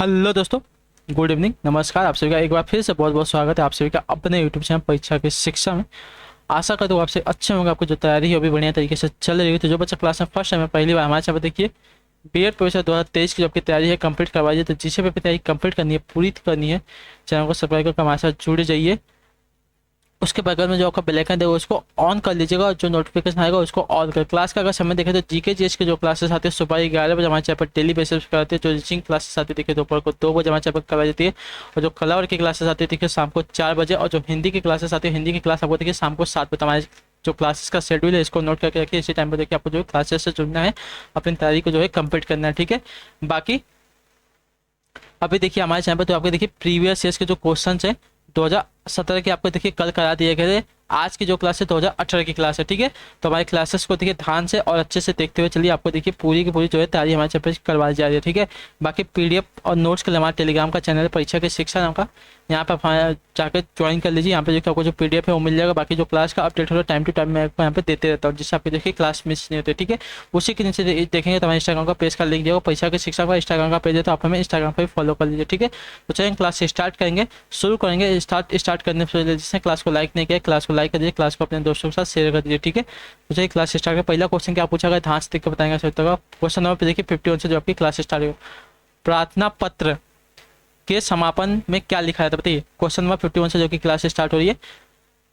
Hello दोस्तों, good evening, नमस्कार। आप सभी का एक बार फिर से बहुत बहुत स्वागत है आप सभी का अपने यूट्यूब चैनल परीक्षा की शिक्षा में। आशा करता हूँ आपसे अच्छे होंगे, आपको जो तैयारी है वो भी बढ़िया तरीके से चल रही है। तो जो बच्चा क्लास में फर्स्ट टाइम है, पहली बार हमारे चैनल पर देखिए, बीएड प्रवेश 2023 की जो आपकी तैयारी है कंप्लीट करवाइए। तो जिसे भी अपनी तैयारी कंप्लीट करनी है, पूरी करनी है, चैनल को सब्सक्राइब करके हमारे साथ जुड़ जाइए। उसके बगल में जो आपका बेल आइकन देगा उसको ऑन कर लीजिएगा और जो नोटिफिकेशन आएगा उसको ऑन कर। क्लास का अगर समय देखें तो जीके जीएस के जो क्लासेस आते हैं सुबह 11 बजे हमारे चैनल पर डेली बेसिस पर कराते हैं। जो रीचिंग क्लासेस आती है देखिए दोपहर को 2 बजे हमारे चैनल पर करवाई जाती है। और जो कलर की क्लासेस आती है देखिए शाम को 4 बजे। और जो हिंदी की क्लासेस आती है, हिंदी की क्लास आपको देखिए शाम को 7 बजे। हमारे जो क्लासेस का शेड्यूल है इसको नोट करके रखिए। इसी टाइम पर देखिए आपको जो है क्लासेस से जुड़ना है, अपनी तैयारी को जो है कंप्लीट करना है, ठीक है। बाकी अभी देखिए हमारे चैनल पर तो आपको देखिए प्रीवियस ईयर्स के जो क्वेश्चन है 2017 के आपको देखिए कल करा दिए गए थे। आज की जो क्लास है 2018 की क्लास है, ठीक है। तो हमारी क्लासेस को देखिए ध्यान से और अच्छे से देखते हुए चलिए। आपको देखिए पूरी की पूरी जो है तैयारी हमारे चैनल पर करवाई जा रही है, ठीक है। बाकी पीडीएफ और नोट्स के लिए हमारे टेलीग्राम का चैनल है परीक्षा की शिक्षा नाम का, यहाँ पर आप जाकर ज्वाइन कर लीजिए। यहाँ पे देखिए आपको जो पीडीएफ है वो मिल जाएगा। बाकी जो क्लास का अपडेट होगा टाइम टू टाइम मैं आपको यहाँ पे देते रहता हूँ, जिससे आपकी देखिए क्लास मिस नहीं होती, ठीक है। उसी के नीचे देखेंगे तो हमारे इंस्टाग्राम का पेज का लिंक दिया परीक्षा की शिक्षा का इंस्टाग्राम का पेज है, तो आप हमें इंस्टाग्राम पर फॉलो कर लीजिए, ठीक है। तो चलिए क्लास स्टार्ट करेंगे, शुरू करेंगे। स्टार्ट करने से पहले जिसने क्लास को लाइक नहीं किया क्लास को लाइक कर दीजिए, क्लास को अपने दोस्तों के साथ शेयर कर दीजिए, ठीक है। तो चलिए क्लास स्टार्ट का पहला क्वेश्चन क्या पूछा गया ध्यान से देख के बताएंगे सभी तक। क्वेश्चन नंबर पे देखिए 51 से जो आपकी क्लास स्टार्ट हो। प्रार्थना पत्र के समापन में क्या लिखा जाता है बताइए। क्वेश्चन नंबर 51 से जो कि क्लास स्टार्ट हो रही है,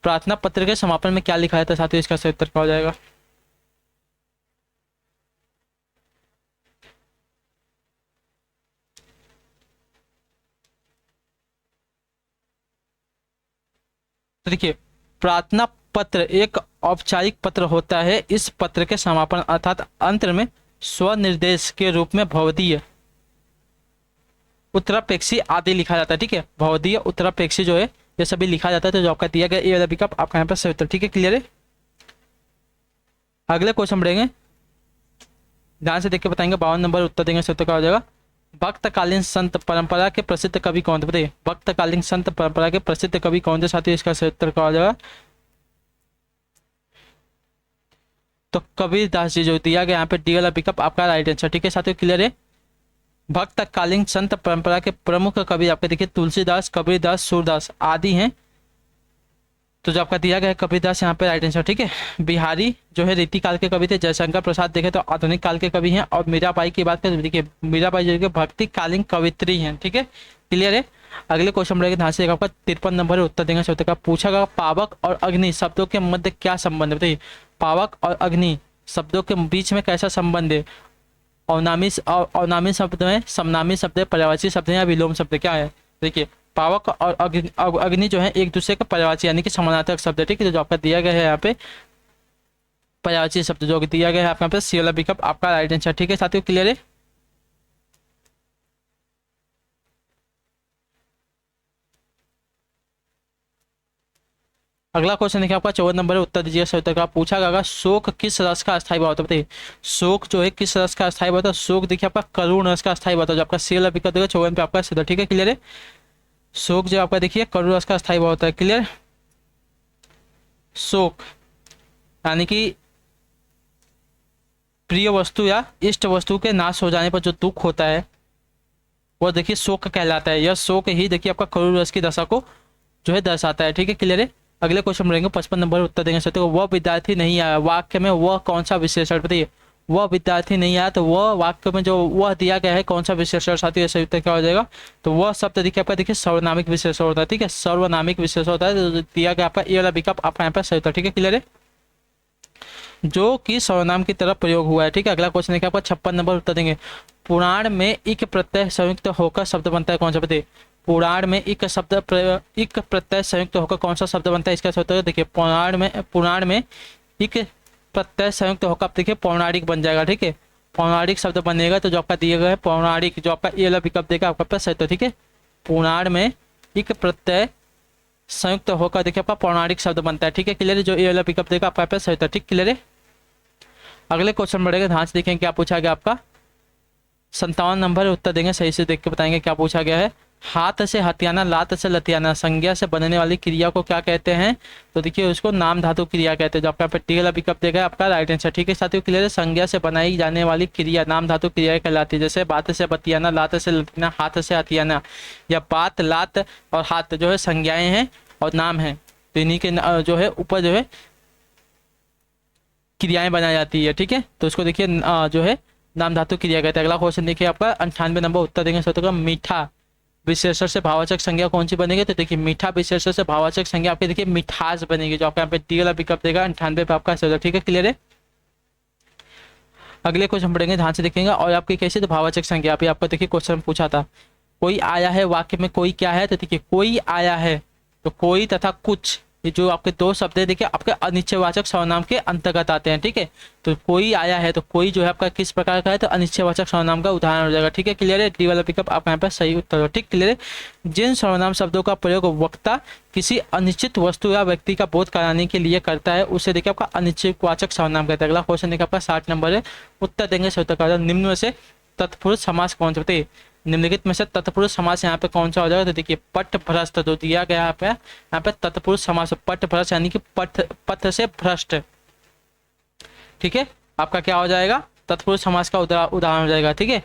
प्रार्थना पत्र के समापन में क्या लिखा जाता है साथियों, इसका सही उत्तर क्या हो जाएगा। तो देखिए प्रार्थना पत्र एक औपचारिक पत्र होता है। इस पत्र के समापन अर्थात अंत में स्वनिर्देश के रूप में भवदीय उत्तरापेक्षी आदि लिखा जाता है, ठीक है। भवदीय उत्तरापेक्षी जो है ये सभी लिखा जाता है। तो जो आपका दिया गया ये वाला विकल्प आपका यहाँ पर सही उत्तर, ठीक है। क्लियर है। अगले क्वेश्चन बढ़ेंगे, ध्यान से देख के बताएंगे। 52 नंबर उत्तर देंगे, सही उत्तर क्या हो जाएगा। भक्तकालीन संत परंपरा के प्रसिद्ध कवि कौन थे बताइए। भक्तकालीन संत परंपरा के प्रसिद्ध कवि कौन थे साथियों, इसका सही उत्तर क्या हो जाएगा। तो कबीरदास जी जो दिया गया यहाँ पे डी वाला विकल्प आपका राइट आंसर, ठीक है साथियों। क्लियर है। भक्तकालीन संत परंपरा के प्रमुख कवि आपके देखिए तुलसीदास, कबीरदास, सूरदास आदि हैं। तो जो आपका दिया गया है कबीरदास यहाँ पे राइट आंसर, ठीक है। बिहारी जो है रीति काल के कवि थे। जयशंकर प्रसाद देखे तो आधुनिक काल के कवि हैं। और मीराबाई की बात करें देखिए मीराबाई जो है भक्ति कालीन कवित्री हैं, ठीक है। क्लियर है। अगले क्वेश्चन रहेगा ध्यान से आपका 53 नंबर उत्तर देंगे शब्द का पूछा गया। पावक और अग्नि शब्दों के मध्य क्या संबंध है बताइए। पावक और अग्नि शब्दों के बीच में कैसा संबंध है। अवनामी शब्द है, समनामी शब्द है, पर्यायवाची शब्द है या विलोम शब्द क्या है। देखिए पावक और अग्नि जो है एक दूसरे का पर्यायवाची यानी कि समानार्थक शब्द है, ठीक है। जो आपका दिया गया है यहाँ पे पर्यायवाची शब्द जो दिया गया है आपका यहाँ पे सी वाला विकल्प आपका राइट आंसर, ठीक है साथियों। क्लियर है। अगला क्वेश्चन देखिए आपका 54 नंबर उत्तर दीजिए सही उत्तर का पूछा गया। शोक किस रस का अस्थायी भाव होता है बताइए। शोक जो है किस रस का अस्थायी भाव होता है। शोक देखिए आपका करुण रस का अस्थायी भाव होता है। जो आपका सी वाला विकल्प देगा 54 पे आपका सीधा, ठीक है। क्लियर है। शोक जो आपका देखिए करुण रस का अस्थायी भाव होता है। क्लियर। शोक यानी कि प्रिय वस्तु या इष्ट वस्तु के नाश हो जाने पर जो दुख होता है वो देखिए शोक कहलाता है। यह शोक ही देखिए आपका करुण रस की दशा को जो है दर्शाता है, ठीक है। क्लियर है। अगले क्वेश्चन रहेंगे 55 नंबर उत्तर देंगे सकते हो। वह विद्यार्थी नहीं आया वाक्य में वह कौन सा विशेषण बताइए। वह विद्यार्थी नहीं आया तो वह वाक्य में जो वह दिया गया है कौन सा विशेषण साथी सही उत्तर क्या हो जाएगा। तो वह शब्द देखिए आपका देखिए सर्वनामिक विशेषण होता है, ठीक है। सर्वनामिक विशेषण होता है। तो दिया गया आपका ये वाला विकल्प आपका यहाँ पर सही उत्तर, ठीक है। क्लियर है। जो कि सर्वनाम की तरफ प्रयोग हुआ है, ठीक है। अगला क्वेश्चन देखिए आपका 56 नंबर उत्तर देंगे। पुराण में इक प्रत्यय संयुक्त होकर शब्द बनता है कौन सा बताइए। पुराण में इक प्रत्यय संयुक्त होकर कौन सा शब्द बनता है इसका सही उत्तर देखिए पुराण में इक प्रत्यय संयुक्त होकर आप देखिए पौराणिक बन जाएगा, ठीक है। पौराणिक शब्द बनेगा तो जो आपका दिया गया है पौराणिक जो आपका ये वाला विकल्प देगा आपका पास सही उत्तर, ठीक है। पुराण में इक प्रत्यय संयुक्त होकर देखिए आपका पौराणिक शब्द बनता है, ठीक है। क्लियर है। जो ये वाला विकल्प देगा आपका पास सही उत्तर, ठीक। क्लियर है। अगले क्वेश्चन बढ़ेगा ध्यान से देखेंगे क्या पूछा गया आपका। 57 नंबर है, उत्तर देंगे, सही से देख के बताएंगे क्या पूछा गया है। हाथ से हथियाना, लात से लतियाना संज्ञा से बनने वाली क्रिया को क्या कहते हैं? तो देखिए उसको नाम धातु क्रिया कहते हैं। जो आपका टी वाला विकल्प देगा है आपका राइट आंसर। ठीक है साथियों, क्लियर है। संज्ञा से बनाई जाने वाली क्रिया नाम धातु क्रिया कहलाती है। जैसे बात से बतियाना, लात से लतियाना, हाथ से हथियाना, या बात, लात और हाथ जो है संज्ञाएं हैं और नाम है, तो इन्हीं के जो है ऊपर जो है क्रियाएं बनाई जाती है। ठीक है, तो उसको देखिए जो है नाम धातु क्रिया कहते हैं। अगला क्वेश्चन देखिए आपका 98 नंबर, उत्तर देंगे सो तो मीठा विशेषण से भाववाचक संज्ञा कौन सी बनेगी? तो देखिए मीठा विशेषण से भाववाचक संज्ञा आपकी देखिए मिठास बनेगी। जो आपका यहाँ पे डी वाला विकल्प देगा 98 पे आपका सही। ठीक है, क्लियर है। अगले क्वेश्चन पढ़ेंगे, ध्यान से देखेंगे। और आपकी कैसे? तो भाववाचक संज्ञा अभी आपको देखिए क्वेश्चन पूछा था, कोई आया है वाक्य में, कोई क्या है? तो देखिए कोई आया है, तो कोई तथा कुछ, ये जो आपके दो शब्द है देखिए आपके अनिश्चयवाचक सर्वनाम के अंतर्गत आते हैं। ठीक है, तो कोई आया है, तो कोई जो है आपका किस प्रकार का है? तो अनिश्चयवाचक सर्वनाम का उदाहरण हो जाएगा। ठीक है, क्लियर है। डी वाला पिकअप आपका यहाँ पर सही उत्तर हो। ठीक, क्लियर है। जिन सर्वनाम शब्दों का प्रयोग वक्ता किसी अनिश्चित वस्तु या व्यक्ति का बोध कराने के लिए करता है उसे देखिए आपका अनिश्चयवाचक सर्वनाम कहता है। अगला क्वेश्चन देखिए आपका 60 नंबर है, उत्तर देंगे सही उत्तर। निम्न में से तत्पुरुष समास कौन सा? बताइए निम्नलिखित में से तत्पुरुष समास यहाँ पे कौन सा हो जाएगा? तो देखिए पट भ्रष्ट जो दिया गया है यहाँ पे तत्पुरुष समास पट भ्रष्ट यानी कि पथ से भ्रष्ट। ठीक है, आपका क्या हो जाएगा? तत्पुरुष समास का उदाहरण हो जाएगा। ठीक है,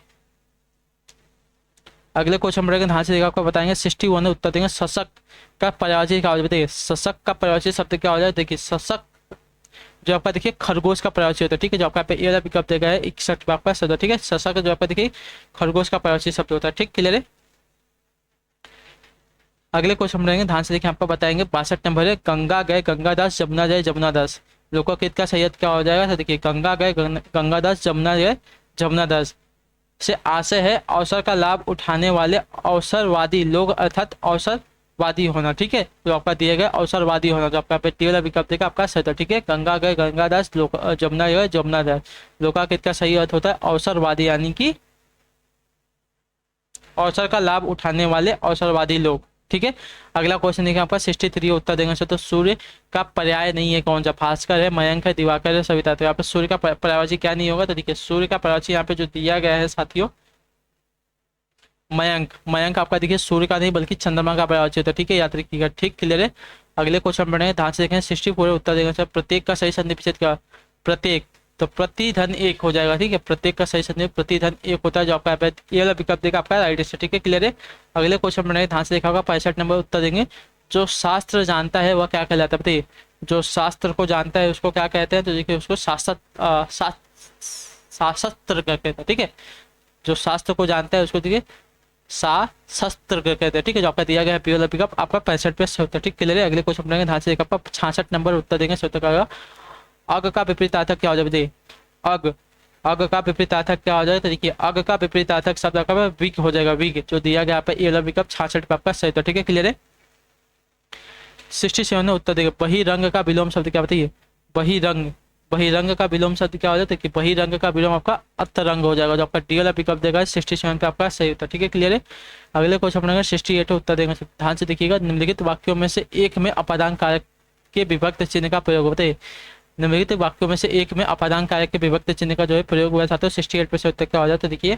अगले क्वेश्चन पढ़ेंगे, ध्यान से देखिए आपको बताएंगे 61 उत्तर देंगे। शशक का पर्यायवाची क्या हो जाएगा? बताइए शशक का पर्यायवाची शब्द क्या हो जाएगा? देखिए शशक जो आपका देखिए खरगोश का पर्यायवाची होता है। ठीक है, जो आपका पे ये वाला विकल्प देगा है 61 पे आपका शब्द। ठीक है, शशक जो आपका देखिए खरगोश का पर्यायवाची शब्द होता है। ठीक, क्लियर है। अगले क्वेश्चन रहेंगे, ध्यान से देखिए आपको बताएंगे 62 नंबर है, गंगा गए गंगादास, जमुना जाए जमुनादास। लोकोकित का सही अर्थ क्या हो जाएगा? तो देखिए गंगा गए गंगादास, जमुना गए जमुनादास से आशय है अवसर का लाभ उठाने वाले अवसरवादी लोग, अर्थात अवसरवादी होना। ठीक है, तो आपका दिया गया अवसरवादी होना, जो आपका टी वाला विकल्प देगा आपका सही। ठीक है, गंगा गए गंगादास, जमुना गए जमुनादास। लोकाकित का सही अर्थ होता है अवसरवादी, यानी कि अवसर का लाभ उठाने वाले अवसरवादी लोग। ठीक है, अगला क्वेश्चन देखिए आपका 63 उत्तर देंगे सर। तो सूर्य का पर्याय नहीं है कौन सा? भास्कर है, मयंक है, दिवाकर है, सविता। तो यहाँ पे सूर्य का पर्यायवाची क्या नहीं होगा? तो देखिए सूर्य का पर्यायवाची यहाँ पे जो दिया गया है साथियों मयंक। मयंक आपका देखिए सूर्य का नहीं बल्कि चंद्रमा का पर्यायवाची होता है। ठीक है, याद रखिएगा। ठीक, क्लियर है। अगले क्वेश्चन पढ़ेंगे, ध्यान से देखें। 64 उत्तर देंगे सर। प्रत्येक का सही संधि विच्छेद क्या? प्रत्येक, तो प्रतिधन एक हो जाएगा। ठीक है, प्रत्येक का सही संधि प्रतिधन एक होता है, जो आपका ये वाला विकल्प देगा आपका राइट आंसर। ठीक है, क्लियर है। अगले क्वेश्चन बनाए, ध्यान से देखा होगा 65 नंबर उत्तर देंगे। जो शास्त्र जानता है वह क्या कहलाता है? बताइए जो शास्त्र को जानता है उसको क्या कहते हैं? तो देखिए उसको शास्त्र कहते हैं। ठीक है, जो शास्त्र को जानता है उसको देखिए शास्त्र कहते हैं। ठीक है, जो आपका दिया गया है पी वाला पिकअप आपका 65 पे सही उत्तर। ठीक, क्लियर है। अगले क्वेश्चन बनाएंगे, ध्यान से देखा आपका 66 नंबर उत्तर देंगे सही उत्तर का। अग का विपरीतार्थक क्या हो जाए? अग, अग का विपरीतार्थक क्या हो जाए? तो देखिए अग का विपरीतार्थक शब्द आपका विग हो जाएगा। विग जो दिया गया पे ये वाला विकल्प 66 पे आपका सही था। ठीक है, क्लियर है। 67 उत्तर देगा बहिरंग का विलोम शब्द क्या? बताइए बहिरंग, बहिरंग का विलोम शब्द क्या हो जाता है? कि बहिरंग का विलोम आपका अतरंग हो जाएगा। जो आपका डी वाला विकल्प देगा 67 पे आपका सही उत्तर। ठीक है, क्लियर है। अगले क्वेश्चन अपना 68 उत्तर देंगे। ध्यान से देखिएगा, निम्नलिखित वाक्यों में से एक में अपादान कारक के विभक्त चिन्ह का प्रयोग होता है। निम्नलिखित वाक्यों में से एक में अपादान कारक के विभक्त चिन्ह का जो है प्रयोग हुआ था। तो 68% उत्तर क्या हो जाता है? देखिए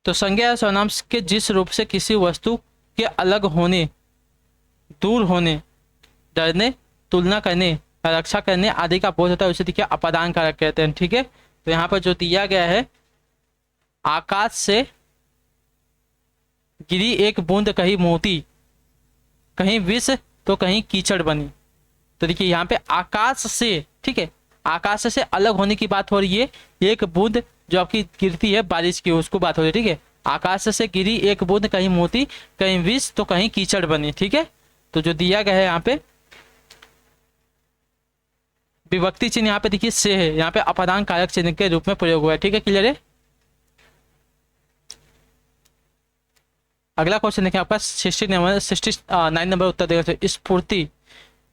तो संज्ञा या सर्वनाम के जिस रूप से किसी वस्तु के अलग होने, दूर होने, डरने, तुलना करने, रक्षा करने आदि का बोध होता है उसे देखिए अपादान कारक कहते हैं। ठीक है, तो यहाँ पर जो दिया गया है आकाश से गिरी एक बूंद कहीं मोती, कहीं विष तो कहीं कीचड़ बनी। तो देखिए यहाँ पे आकाश से, ठीक है, आकाश से अलग होने की बात हो रही है। एक बूंद जो आपकी गिरती है बारिश की उसको बात हो रही है। ठीक है, आकाश से गिरी एक बूंद कहीं मोती, कहीं विष तो कहीं कीचड़ बनी। ठीक है, तो जो दिया गया है यहाँ पे विभक्ति चिन्ह यहाँ पे देखिए से है, यहाँ पे अपादान कारक चिन्ह के रूप में प्रयोग हुआ है। ठीक है, क्लियर है। अगला क्वेश्चन देखिए आपका 69 नंबर उत्तर देगा। स्फूर्ति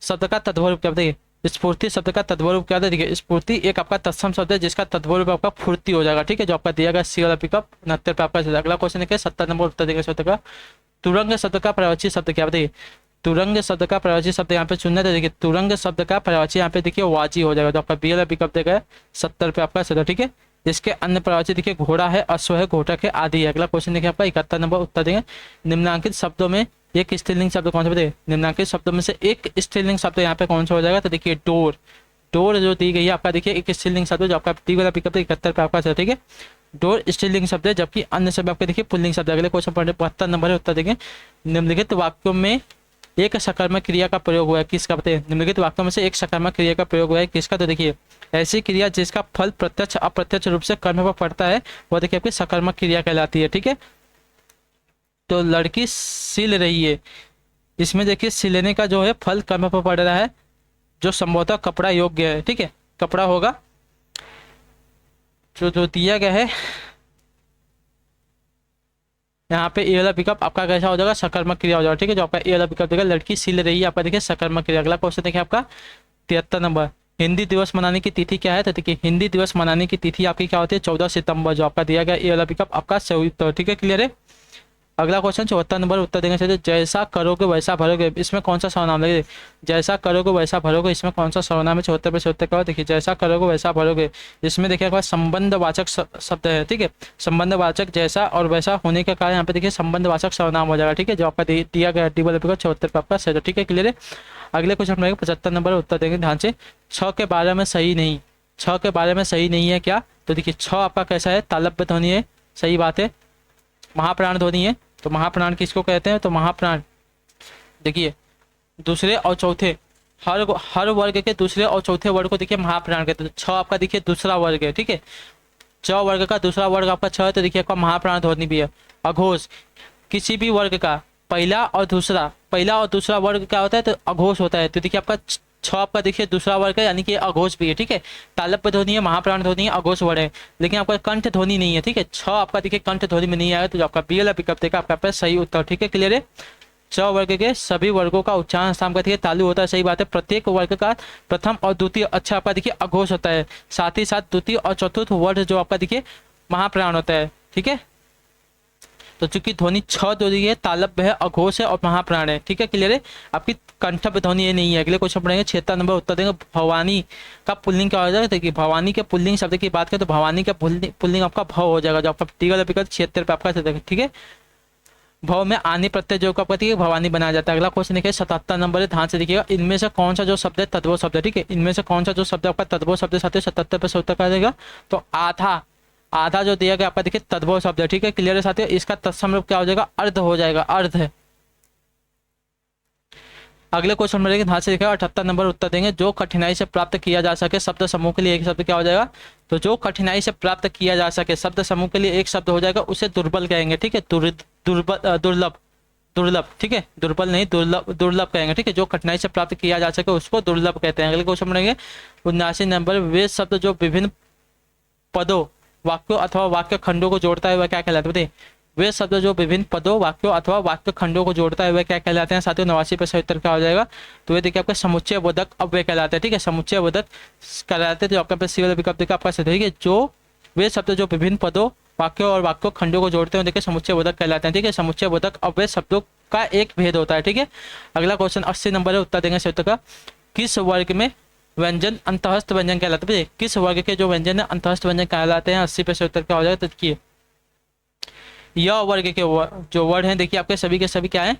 शब्द का तद्भव रूप क्या? बताइए स्फूर्ति शब्द का तद्भव रूप क्या था? देखिए स्फूर्ति एक आपका तत्सम शब्द है जिसका तद्भव रूप आपका फूर्ति हो जाएगा। ठीक है, जो आपका दिया गया सी वाला पिकअप 69 पे आपका। अगला क्वेश्चन देखिए 70 नंबर उत्तर देगा शब्द का तुरंग शब्द का पर्यायवाची शब्द क्या? बताइए तुरंग शब्द का पर्यायवाची शब्द यहाँ पे चुनना है। तो देखिए तुरंग शब्द का पर्यायवाची यहाँ पे देखिए वाजी हो जाएगा, तो आपका बी वाला विकल्प देगा 70 पे आपका सदर, ठीक है। इसके अन्य पर्यायवाची देखिए घोड़ा है, अश्व है, घोटक है आदि है। अगला क्वेश्चन देखिए आपका 71 नंबर उत्तर देंगे। निम्नांकित शब्दों में एक स्त्रीलिंग शब्द कौन सा बताइए। निम्नांकित शब्दों में से एक स्त्रीलिंग शब्द यहाँ पे कौन सा हो जाएगा। तो देखिए डोर, डोर जो दी गई है आपका देखिए एक स्त्रीलिंग शब्द जो आपका डी वाला विकल्प 71 पे आपका सदर, ठीक है। डोर स्त्रीलिंग शब्द है, जबकि अन्य शब्द आपके देखिए पुल्लिंग शब्द। अगले क्वेश्चन पढ़े 72 नंबर है उत्तर देंगे। निम्नलिखित वाक्यों में एक सकर्मक क्रिया का प्रयोग हुआ है, किसका बताइए। निम्नलिखित वाक्यों में से एक सकर्मक क्रिया का प्रयोग हुआ है, किसका। तो देखिए ऐसी क्रिया जिसका फल प्रत्यक्ष अप्रत्यक्ष रूप से कर्म पर पड़ता है वो देखिए आपकी सकर्मक क्रिया कहलाती है, ठीक है। तो लड़की सिल रही है, इसमें देखिए सिलने का जो है फल कर्म पर पड़ रहा है, जो संभवतः कपड़ा योग्य है, ठीक है। कपड़ा होगा जो दिया गया है यहाँ पे ए वाला विकल्प आपका कैसा हो जाएगा, सकर्मक क्रिया हो जाएगा, ठीक है। जो आपका ए वाला विकल्प देगा लड़की सिल रही है, आपका देखिए सकर्मक क्रिया। अगला क्वेश्चन देखिए आपका 73 नंबर। हिंदी दिवस मनाने की तिथि क्या है। तो देखिए हिंदी दिवस मनाने की तिथि आपकी क्या होती है 14 सितंबर, जो आपका दिया गया ए वाला विकल्प आपका सही उत्तर, ठीक है। क्लियर है। अगला क्वेश्चन 74 नंबर उत्तर देंगे चाहिए। जैसा करोगे वैसा भरोगे, इसमें कौन सा सर्वनाम लगेगा। जैसा करोगे वैसा भरोगे, इसमें कौन सा सर्वनाम है 74 पे 74 का। देखिए जैसा करोगे वैसा भरोगे, इसमें देखिए आपका संबंधवाचक शब्द है, ठीक है। संबंधवाचक जैसा और वैसा होने के कारण यहाँ पे देखिए संबंधवाचक सर्वनाम हो जाएगा, ठीक है। जो आपका दिया गया डी वाला विकल्प 74 पे आपका सही, ठीक है। क्लियर है। अगले क्वेश्चन में 75 नंबर उत्तर देंगे ध्यान से। 6 के बारे में सही नहीं, 6 के बारे में सही नहीं है क्या। तो देखिए 6 आपका कैसा है, तालव्य ध्वनि है, सही बात है। महाप्राण ध्वनि है, तो महाप्राण किसको कहते हैं। तो महाप्राण देखिए दूसरे और चौथे हर वर्ग के दूसरे और चौथे वर्ग को देखिए महाप्राण कहते हैं। 6 आपका देखिए दूसरा वर्ग है, ठीक है। 6 वर्ग का दूसरा वर्ग आपका 6 है, तो देखिए आपका महाप्राण ध्वनि भी है। अघोष किसी भी वर्ग का पहला और दूसरा वर्ग क्या होता है, तो अघोष होता है। तो देखिए आपका 6 आपका देखिए दूसरा वर्ग है, यानी कि अघोष भी है, ठीक है। तालव्य ध्वनि है, महाप्राण ध्वनि है, अघोष वर्ण है, लेकिन आपका कंठ ध्वनि नहीं है, ठीक है। 6 आपका देखिए कंठ ध्वनि में नहीं आया, तो जो आपका बी वाला विकल्प देगा आपका सही उत्तर, ठीक है। क्लियर है। 6 वर्ग के सभी वर्गों का उच्चारण स्थान का देखिए तालु होता है, सही बात है। प्रत्येक वर्ग का प्रथम और द्वितीय अच्छा आपका देखिए अघोष होता है, साथ ही साथ द्वितीय और चतुर्थ वर्ण जो आपका देखिए महाप्राण होता है, ठीक है। तो चूंकि ध्वनि 6 ध्वनि है, तालव्य है, अघोष है और महाप्राण है, ठीक है। क्लियर है। आपकी कंठप ध्वनि ये नहीं है। अगले क्वेश्चन पढ़ेंगे 76 नंबर उत्तर देंगे। भवानी का पुल्लिंग क्या हो जाएगा। देखिए भवानी के पुल्लिंग शब्द की बात करें तो भवानी का पुल्लिंग आपका भव हो जाएगा, जो आपका टी वाला विकल्प 76 पे आपका, ठीक है। भव में आनी प्रत्यय जो आपका देखिए भवानी बनाया जाता है। अगला क्वेश्चन देखिए 77 नंबर है, ध्यान से देखिएगा। इनमें से कौन सा जो शब्द है तद्भव शब्द है, ठीक है। इनमें से कौन सा जो शब्द आपका तद्भव शब्द साथ 77 पे उत्तर कर देगा। तो आधा जो दिया गया आपका देखिए तद्भव शब्द है, ठीक है। क्लियर है साथियों। इसका तत्सम रूप क्या हो जाएगा, अर्ध हो जाएगा, अर्ध है। अगले क्वेश्चन में ध्यान से देखिएगा 78 नंबर उत्तर देंगे। जो कठिनाई से प्राप्त किया जा सके शब्द समूह के लिए एक शब्द क्या हो जाएगा। तो जो कठिनाई से प्राप्त किया जा सके शब्द समूह के लिए एक शब्द हो जाएगा, उसे दुर्बल कहेंगे, ठीक है। दुर्लभ, ठीक है। दुर्बल नहीं, दुर्लभ कहेंगे, ठीक है। जो कठिनाई से प्राप्त किया जा सके उसको दुर्लभ कहते हैं। अगले क्वेश्चन में 79 नंबर। वे शब्द जो विभिन्न पदों वाक्यों अथवा वाक्य खंडों को जोड़ता है वह क्या कहलाता है। बताइए वे शब्द जो विभिन्न पदों वाक्यों अथवा वाक्य खंडों को जोड़ता है वह क्या कहलाते हैं साथियों। 89 पे सही उत्तर क्या हो जाएगा। तो ये देखिए आपका समुच्चय बोधक अव्यय कहलाते हैं, ठीक है। समुच्चय बोधक कहलाते हैं, तो आपका सी वाला विकल्प देखिए आपका सही, ठीक है। जो वे शब्द जो विभिन्न पदों वाक्यों और वाक्यों खंडों को जोड़ते हैं देखिए समुच्चय बोधक कहलाते हैं, ठीक है। समुच्चय बोधक अव्यय शब्दों का एक भेद होता है, ठीक है। अगला क्वेश्चन 80 नंबर है, उत्तर देंगे सही उत्तर का। किस वर्ग में व्यंजन अंतःस्थ व्यंजन कहलाते हैं। किस वर्ग के जो व्यंजन है अंतःस्थ व्यंजन कहलाते हैं। 80 पे से उत्तर क्या हो जाएगा। तो देखिए यह वर्ग के जो वर्ड हैं देखिए आपके सभी के सभी क्या हैं।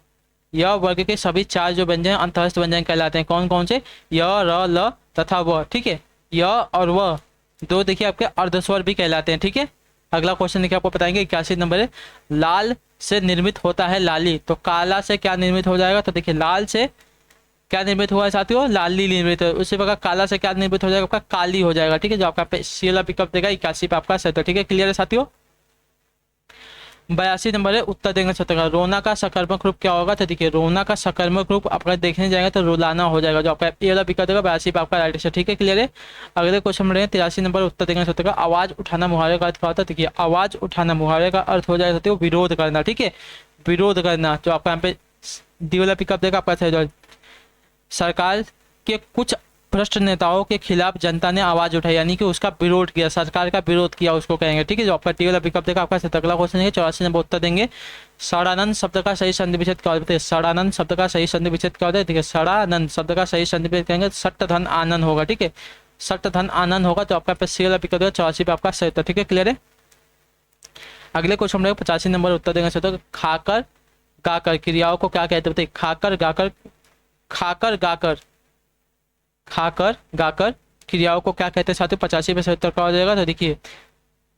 यह वर्ग के सभी 4 जो व्यंजन अंतःस्थ व्यंजन कहलाते हैं। कौन कौन से, य, र, ल तथा व, ठीक है। य और व दो देखिए आपके अर्धस्वर भी कहलाते हैं, ठीक है। अगला क्वेश्चन देखिए आपको बताएंगे 81 नंबर है। लाल से निर्मित होता है लाली, तो काला से क्या निर्मित हो जाएगा। तो देखिए लाल से क्या निर्मित हुआ है साथियों, लाली निर्मित है। उसी प्रकार काला से क्या निर्मित हो जाएगा, आपका काली हो जाएगा, ठीक है। जो आपका सी वाला पिकअप देगा 81 पे आपका सही, ठीक है। क्लियर है साथियों। 82 नंबर है, उत्तर देंगे छात्र। रोना का सकर्मक रूप क्या होगा। तो देखिए रोना का सकर्मक रूप आपका देखने जाएगा तो रुलाना हो जाएगा, जो आपका ये वाला विकल्प देगा 82 पे आपका राइट है, ठीक है। क्लियर है। अगले क्वेश्चन में 83 नंबर उत्तर देंगे छात्र। आवाज उठाना मुहावरे का अर्थ क्या होता है। देखिए आवाज उठाना मुहावरे का अर्थ हो जाएगा साथियों विरोध करना, ठीक है। विरोध करना, जो आपका यहाँ पे डी वाला पिकअप देगा आपका सही। सरकार के कुछ भ्रष्ट नेताओं के खिलाफ जनता ने आवाज उठाई, यानी कि उसका विरोध किया, सरकार का विरोध किया उसको कहेंगे। ठीक है, जो आपका टी वाला विकल्प देगा आपका अगला क्वेश्चन है 84 नंबर उत्तर देंगे। षडानंद शब्द का सही संधि विच्छेद क्या होता है? षडानंद शब्द का सही संधि विच्छेद क्या होता है? ठीक है, षडानंद शब्द का सही संधि विच्छेद कहेंगे सट्ट धन आनंद होगा। ठीक है, सट्ट धन आनंद होगा, तो आपका सी वाला विकल्प 84 पे आपका सही उत्तर। ठीक है, क्लियर है। अगले क्वेश्चन हम 85 नंबर उत्तर देंगे। तो खाकर गाकर क्रियाओं को क्या कहते हैं? खाकर गाकर, खाकर गाकर, खाकर गाकर क्रियाओं को क्या कहते हैं साथियों? 85 पे सही उत्तर क्या हो जाएगा? तो देखिए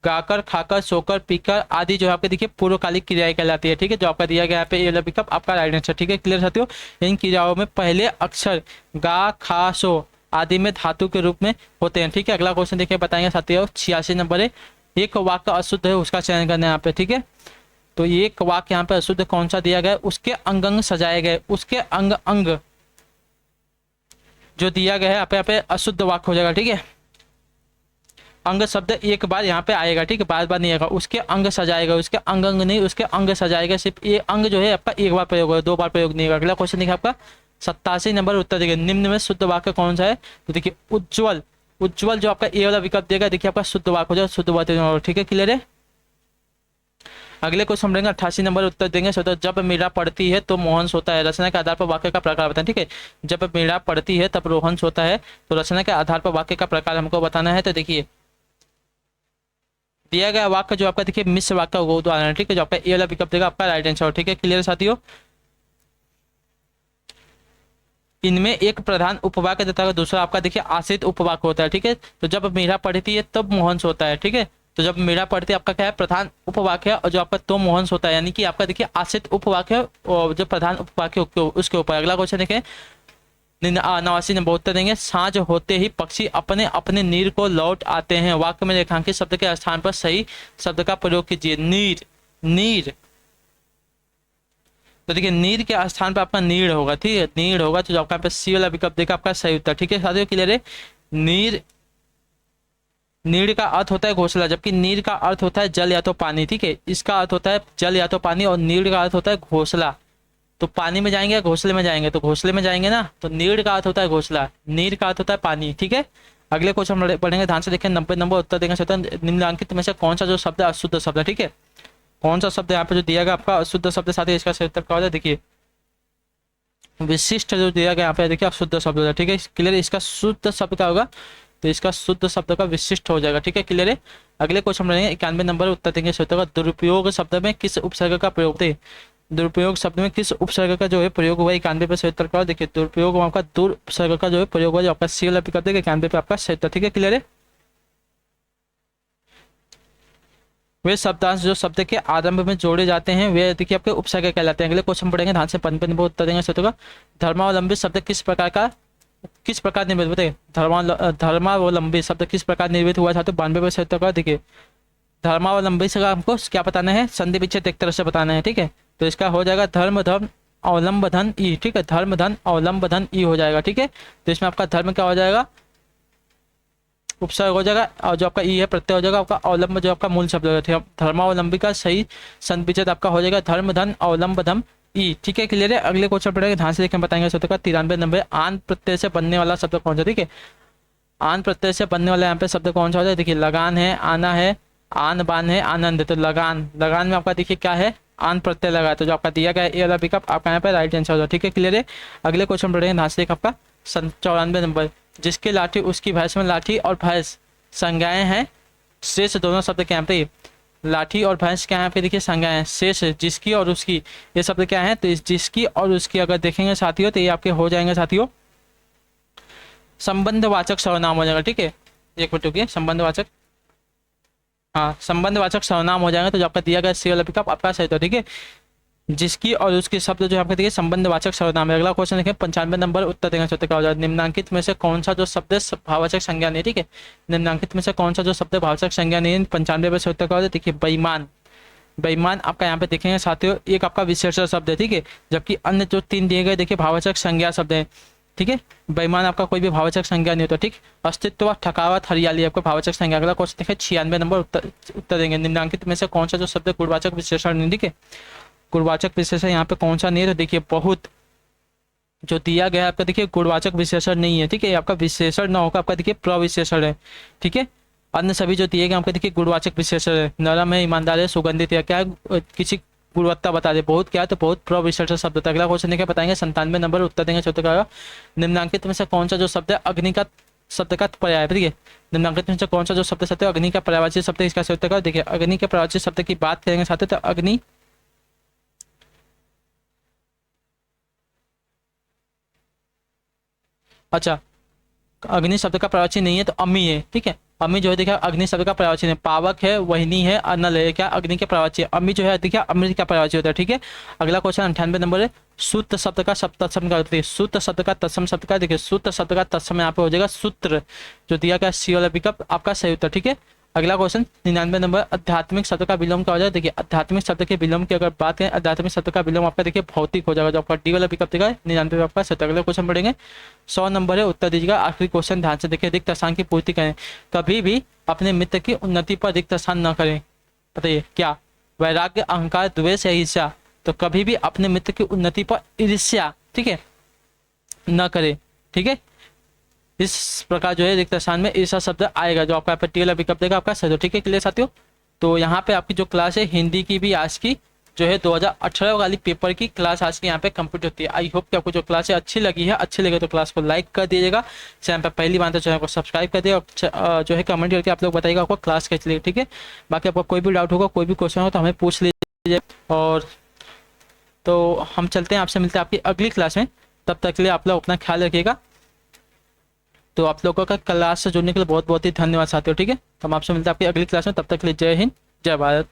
गाकर, खाकर, सोकर, पीकर आदि जो है आपके देखिए पूर्वकालिक क्रियाएं कहलाती है। ठीक है, जो आपका दिया गया है पे ये वाला विकल्प आपका राइट आंसर। ठीक है, क्लियर साथियों। इन क्रियाओं में पहले अक्षर गा, खा, सो आदि में धातु के रूप में होते हैं। ठीक है, अगला क्वेश्चन देखिए बताएंगे साथियों 86 नंबर है। एक वाक्य अशुद्ध है उसका चयन करना है यहाँ पे। ठीक है, तो एक वाक्य यहाँ पे अशुद्ध कौन सा दिया गया? उसके अंग अंग सजाए गए, उसके अंग अंग जो दिया गया है यहाँ पे अशुद्ध वाक्य हो जाएगा। ठीक है, अंग शब्द एक बार यहाँ पे आएगा। ठीक है, बार बार नहीं आएगा। उसके अंग सजाएगा, उसके अंग अंग नहीं, उसके अंग सजाएगा। सिर्फ ये अंग जो है आपका एक बार प्रयोग होगा, दो बार प्रयोग नहीं होगा। अगला क्वेश्चन देखिए आपका 87 नंबर उत्तर देखिए निम्न में शुद्ध वाक्य कौन सा है? तो देखिए उज्ज्वल, उज्ज्वल जो आपका ए वाला विकल्प देगा देखिए आपका शुद्ध वाक्य हो जाएगा, शुद्ध वाक्य। ठीक है, क्लियर है। अगले क्वेश्चन हम 88 नंबर उत्तर देंगे। जब मीरा पढ़ती है तो मोहन सोता है, रचना के आधार पर वाक्य का प्रकार बताएं। ठीक है, जब मीरा पढ़ती है तब रोहन सोता है, तो रचना के आधार पर वाक्य का प्रकार हमको बताना है। तो देखिए दिया गया वाक्य जो आपका देखिए मिश्र वाक्य होगा उदाहरण। ठीक है, जो आपका ए वाला विकल्प देगा आपका राइट आंसर। ठीक है, क्लियर साथियों। इनमें एक प्रधान उपवाक्य देता है, दूसरा आपका देखिए आश्रित उपवाक्य होता है। ठीक है, तो जब मीरा पढ़ती है तब मोहन सोता है। ठीक है, तो जब मीरा पढ़ती है आपका क्या है? प्रधान उपवाक्य, और जो आपका तो मोहन सोता है यानी कि आपका देखिए आश्रित उपवाक्य और जो प्रधान उपवाक्य उसके ऊपर। अगला क्वेश्चन देखें 89 नंबर उत्तर देंगे। सांझ होते ही पक्षी अपने अपने नीर को लौट आते हैं, वाक्य में रेखांकित शब्द के स्थान पर सही शब्द का प्रयोग कीजिए। नीर, नीर, तो देखिए नीर के स्थान पर आपका नीड़ होगा। ठीक है, नीड़ होगा, तो जो आपका पे सी वाला विकल्प देगा आपका सही उत्तर। ठीक है साथियों, क्लियर है। नीर, नीड़ का अर्थ होता है घोंसला, जबकि नीर का अर्थ होता है जल या तो पानी। ठीक है, इसका अर्थ होता है जल या तो पानी, और नीड़ का अर्थ होता है घोंसला। तो पानी में जाएंगे या घोंसले में जाएंगे? तो घोंसले में जाएंगे ना, तो नीड़ का अर्थ होता है घोंसला, नीर का अर्थ होता है पानी। ठीक है, अगले क्वेश्चन हम पढ़ेंगे, ध्यान से देखें। 90 नंबर उत्तर देंगे। निम्नलिखित में से कौन सा जो शब्द है अशुद्ध शब्द है? ठीक है, कौन सा शब्द यहाँ पे जो दिया गया आपका अशुद्ध शब्द साथी, इसका सही उत्तर क्या होता है? देखिए विशिष्ट जो दिया गया यहाँ पे देखिए शुद्ध शब्द होता है। ठीक है, क्लियर। इसका शुद्ध शब्द क्या होगा? तो इसका शुद्ध शब्द का विशिष्ट हो जाएगा। ठीक है, क्लियर है। अगले क्वेश्चन में 91 नंबर उत्तर देंगे। दुरुपयोग शब्द में किस उपसर्ग का प्रयोग थे? दुरुपयोग शब्द में किस उपसर्ग का जो है प्रयोग हुआ? 91 पे सही उत्तर क्या? देखिए दुरुपयोग आपका दूर उपसर्ग का जो है प्रयोग हुआ, जो आपका सी वाला कर देगा 91 पे आपका सही उत्तर। ठीक है, क्लियर है। वे शब्दांश जो शब्द के आरंभ में जोड़े जाते हैं वे देखिए आपके उपसर्ग कहलाते हैं। अगले क्वेश्चन पढ़ेंगे, ध्यान से 55 नंबर उत्तर देंगे। सत्य का धर्मावलंबी शब्द किस प्रकार निर्मित होते हैं? धर्मावलंबी शब्द किस प्रकार निर्मित हुआ था? तो 92 पे सही उत्तर का देखिए धर्मावलंबी से हमको क्या बताना है? संधि विच्छेद एक तरह से बताना है। ठीक है, तो इसका हो जाएगा धर्म धर्म अवलंब धन ई। ठीक है, धर्म धन अवलंब धन ई हो जाएगा। ठीक है, तो इसमें आपका धर्म क्या हो जाएगा? उपसर्ग हो जाएगा, और जो आपका ई है प्रत्यय हो जाएगा। आपका अवलंब जो आपका मूल शब्द हो जाएगा। धर्मावलंबी का सही संधि विच्छेद आपका हो जाएगा धर्म धन अवलंब धम ई। ठीक है, क्लियर है। अगले क्वेश्चन पढ़ेंगे, ध्यान से देखें, बताएंगे शब्द का 93 नंबर आन प्रत्यय से बनने वाला शब्द कौन सा? ठीक है, आन प्रत्यय से बनने वाला यहाँ पे शब्द कौन सा होता है? देखिए लगान है, आना है, आन बान है, आनंद। तो लगान, लगान में आपका देखिए क्या है? आन प्रत्यय लगा है, तो जो आपका दिया गया ये वाला विकल्प आपका यहाँ पे राइट आंसर होगा। ठीक है, क्लियर है। अगले क्वेश्चन पढ़ेंगे, ध्यान से देखें, आपका 94 नंबर जिसकी लाठी उसकी भैंस में लाठी और भैंस संज्ञाएं हैं शेष दोनों शब्द क्या यहाँ पे? लाठी और भैंस क्या यहाँ पे देखिए संज्ञाएं हैं। शेष जिसकी और उसकी ये शब्द क्या है? तो इस जिसकी और उसकी अगर देखेंगे साथियों तो ये आपके हो जाएंगे साथियों संबंधवाचक सर्वनाम हो जाएगा। ठीक है, एक मिनट रुकिए, संबंधवाचक, हाँ संबंधवाचक सर्वनाम हो जाएगा। तो जो आपका दिया गया सी वाला विकल्प आपका सही तो। ठीक है, जिसकी और उसके शब्द जो आपका देखिए संबंधवाचक सर्वनाम है। अगला क्वेश्चन देखें, 95 नंबर उत्तर देना चाहते क्या हो जाएगा? निम्नांकित में से कौन सा जो शब्द भाववाचक संज्ञा नहीं? ठीक है, निम्नांकित में से कौन सा जो शब्द भाववाचक संज्ञा नहीं? 95 पे उत्तर क्या हो जाए? देखिए बेईमान, बेईमान आपका यहाँ पे देखेंगे साथियों एक आपका विशेषण शब्द है। ठीक है, जबकि अन्य जो 3 दिए गए देखिए भाववाचक संज्ञा शब्द है। ठीक है, बेईमान आपका कोई भी भाववाचक संज्ञा नहीं होता। ठीक, अस्तित्व, थकावट, हरियाली आपको भाववाचक संज्ञा। अगला क्वेश्चन देखें, 96 नंबर उत्तर देंगे। निम्नांकित में से कौन सा जो शब्द गुणवाचक विशेषण नहीं? ठीक है, गुणवाचक विशेषण यहाँ पे कौन सा नहीं है? तो देखिए बहुत, जो दिया गया है आपका देखिए गुणवाचक विशेषण नहीं है, ठीक है, ये आपका विशेषण ना होगा, आपका देखिए प्रविशेषण है, ठीक है। अन्य सभी जो दिए गए आपका देखिए गुणवाचक विशेषण है, नरम है, ईमानदार है, सुगंधित है, क्या है, किसी गुणवत्ता बता दे, बहुत क्या है तो बहुत प्रविशेषण शब्द होता है। अगला क्वेश्चन क्या बताएंगे, 97 नंबर उत्तर देंगे चौथे का। निम्नांकित में से कौन सा जो शब्द है अग्नि का शब्द का पर्याय है, ठीक है, निम्नांकित में से कौन सा जो शब्द सत्य अग्नि का पर्यायवाची शब्द है, इसका सही उत्तर का। देखिए अग्नि के पर्यायवाची शब्द की बात करेंगे साथ ही, तो अग्नि, अच्छा, अग्नि शब्द का पर्यायवाची नहीं है तो अम्मी है, ठीक है। अम्मी जो है देखिए अग्नि शब्द का पर्यायवाची नहीं, पावक है, वहिनी है, अनल है, क्या अग्नि के पर्यायवाची है। अम्मी जो है देखिए अमृत का पर्यायवाची होता है, ठीक है। अगला क्वेश्चन 98 नंबर है, सूत्र शब्द का तत्सम का, देखिए सूत्र शब्द का तत्सम शब्द का, देखिए सूत्र शब्द का तत्सम यहाँ पे हो जाएगा सूत्र, जो दिया गया सी वाला विकल्प आपका सही उत्तर, ठीक है। अगला क्वेश्चन 99 नंबर, आध्यात्मिक शब्द का विलोम क्या हो जाएगा। देखिए आध्यात्मिक शब्द के विलोम की अगर बात करें, आध्यात्मिक शब्द का विलोम आपका देखिए भौतिक हो जाएगा, जो आपका डी वाला विकल्प देगा 99 आपका सही। अगला क्वेश्चन पढ़ेंगे, 100 नंबर है, उत्तर दीजिएगा। आखिरी क्वेश्चन ध्यान से देखिए, रिक्त स्थान की पूर्ति करें। कभी भी अपने मित्र की उन्नति पर रिक्त स्थान न करें। बताइए क्या, वैराग्य, अहंकार, द्वेष या ईर्ष्या। तो कभी भी अपने मित्र की उन्नति पर ईर्ष्या, ठीक है, न करें, ठीक है। इस प्रकार जो है रिक्त स्थान में ईर्ष्या शब्द आएगा, जो आपका पर्टिकुलर विकल्प देगा आपका सही, ठीक है। क्लियर साथियों, तो यहाँ पे आपकी जो क्लास है हिंदी की भी आज की जो है 2018 वाली पेपर की क्लास आज की यहाँ पे कंप्लीट होती है। आई होप कि आपको जो क्लास है अच्छी लगी है, अच्छी लगे तो क्लास को लाइक कर दीजिएगा, चैनल पर पहली बार तो चैनल को सब्सक्राइब कर दिए, और जो है कमेंट करके आप लोग बताइएगा आपको क्लास कैसी लगी, ठीक है। बाकी आपको कोई भी डाउट होगा, कोई भी क्वेश्चन हो तो हमें पूछ लीजिए, और तो हम चलते हैं, आपसे मिलते हैं आपकी अगली क्लास में। तब तक के लिए आप लोग अपना ख्याल रखिएगा। तो आप लोगों का क्लास से जुड़ने के लिए बहुत बहुत ही धन्यवाद साथियों, ठीक है। तो हम आपसे मिलते हैं आपकी अगली क्लास में, तब तक के लिए जय हिंद, जय भारत।